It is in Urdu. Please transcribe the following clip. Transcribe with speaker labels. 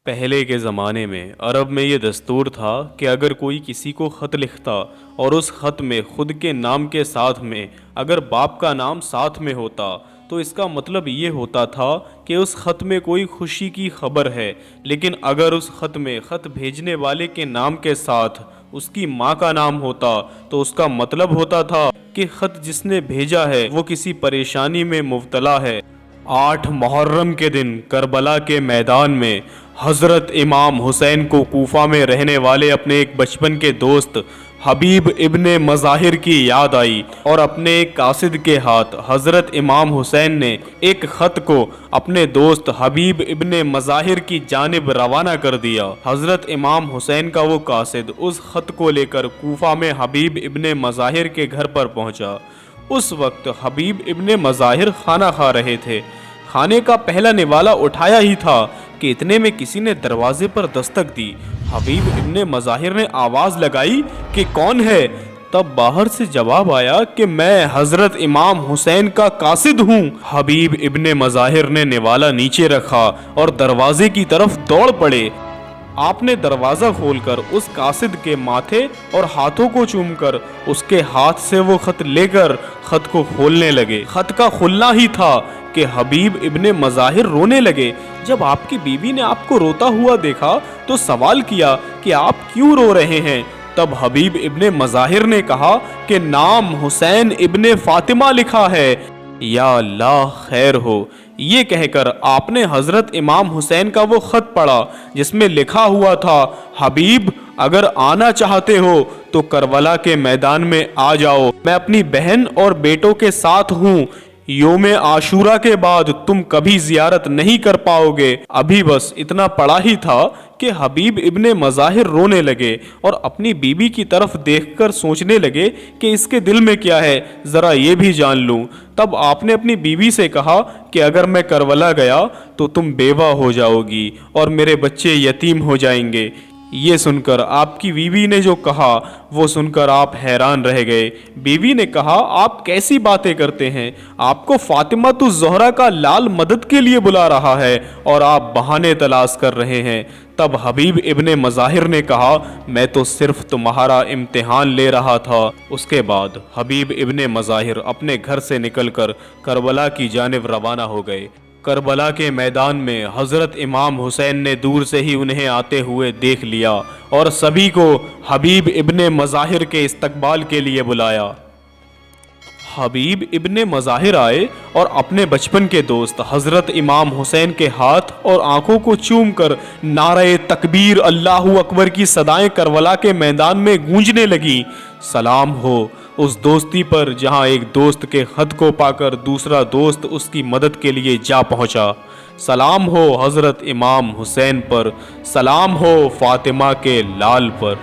Speaker 1: پہلے کے زمانے میں عرب میں یہ دستور تھا کہ اگر کوئی کسی کو خط لکھتا اور اس خط میں خود کے نام کے ساتھ میں اگر باپ کا نام ساتھ میں ہوتا تو اس کا مطلب یہ ہوتا تھا کہ اس خط میں کوئی خوشی کی خبر ہے، لیکن اگر اس خط میں خط بھیجنے والے کے نام کے ساتھ اس کی ماں کا نام ہوتا تو اس کا مطلب ہوتا تھا کہ خط جس نے بھیجا ہے وہ کسی پریشانی میں مبتلا ہے۔ 8 محرم کے دن کربلا کے میدان میں حضرت امام حسین کو کوفہ میں رہنے والے اپنے ایک بچپن کے دوست حبیب ابن مظاہر کی یاد آئی اور اپنے ایک قاصد کے ہاتھ حضرت امام حسین نے ایک خط کو اپنے دوست حبیب ابن مظاہر کی جانب روانہ کر دیا۔ حضرت امام حسین کا وہ قاصد اس خط کو لے کر کوفہ میں حبیب ابن مظاہر کے گھر پر پہنچا۔ اس وقت حبیب ابن مظاہر کھانا کھا رہے تھے۔ کھانے کا پہلا نوالا اٹھایا ہی تھا کہ اتنے میں کسی نے دروازے پر دستک دی۔ حبیب ابن مظاہر نے آواز لگائی کہ کون ہے؟ تب باہر سے جواب آیا کہ میں حضرت امام حسین کا قاصد ہوں۔ حبیب ابن مظاہر نے نوالا نیچے رکھا اور دروازے کی طرف دوڑ پڑے۔ آپ نے دروازہ کھول کر اس قاصد کے ماتھے اور ہاتھوں کو چوم کر اس کے ہاتھ سے وہ خط لے کر خط کو کھولنے لگے۔ خط کا کھلنا ہی تھا کہ حبیب ابن مظاہر رونے لگے۔ جب آپ کی بیوی نے آپ کو روتا ہوا دیکھا تو سوال کیا کہ آپ کیوں رو رہے ہیں؟ تب حبیب ابن مظاہر نے کہا کہ نام حسین ابن فاطمہ لکھا ہے۔ یا اللہ خیر ہو، یہ کہہ کر آپ نے حضرت امام حسین کا وہ خط پڑھا جس میں لکھا ہوا تھا، حبیب اگر آنا چاہتے ہو تو کربلا کے میدان میں آ جاؤ، میں اپنی بہن اور بیٹوں کے ساتھ ہوں، یوم عاشورہ کے بعد تم کبھی زیارت نہیں کر پاؤ گے۔ ابھی بس اتنا پڑھا ہی تھا کہ حبیب ابن مظاہر رونے لگے اور اپنی بیوی کی طرف دیکھ کر سوچنے لگے کہ اس کے دل میں کیا ہے، ذرا یہ بھی جان لوں۔ تب آپ نے اپنی بیوی سے کہا کہ اگر میں کربلا گیا تو تم بیوہ ہو جاؤ گی اور میرے بچے یتیم ہو جائیں گے۔ یہ سن کر آپ کی بیوی نے جو کہا وہ سن کر آپ حیران رہ گئے۔ بیوی نے کہا آپ کیسی باتیں کرتے ہیں؟ آپ کو فاطمہ الزہرا کا لال مدد کے لیے بلا رہا ہے اور آپ بہانے تلاش کر رہے ہیں۔ تب حبیب ابن مظاہر نے کہا میں تو صرف تمہارا امتحان لے رہا تھا۔ اس کے بعد حبیب ابن مظاہر اپنے گھر سے نکل کر کربلا کی جانب روانہ ہو گئے۔ کربلا کے میدان میں حضرت امام حسین نے دور سے ہی انہیں آتے ہوئے دیکھ لیا اور سبھی کو حبیب ابن مظاہر کے استقبال کے لیے بلایا۔ حبیب ابن مظاہر آئے اور اپنے بچپن کے دوست حضرت امام حسین کے ہاتھ اور آنکھوں کو چوم کر نعرہ تکبیر اللہ اکبر کی صدائیں کربلا کے میدان میں گونجنے لگیں۔ سلام ہو اس دوستی پر جہاں ایک دوست کے خط کو پا کر دوسرا دوست اس کی مدد کے لیے جا پہنچا۔ سلام ہو حضرت امام حسین پر، سلام ہو فاطمہ کے لال پر۔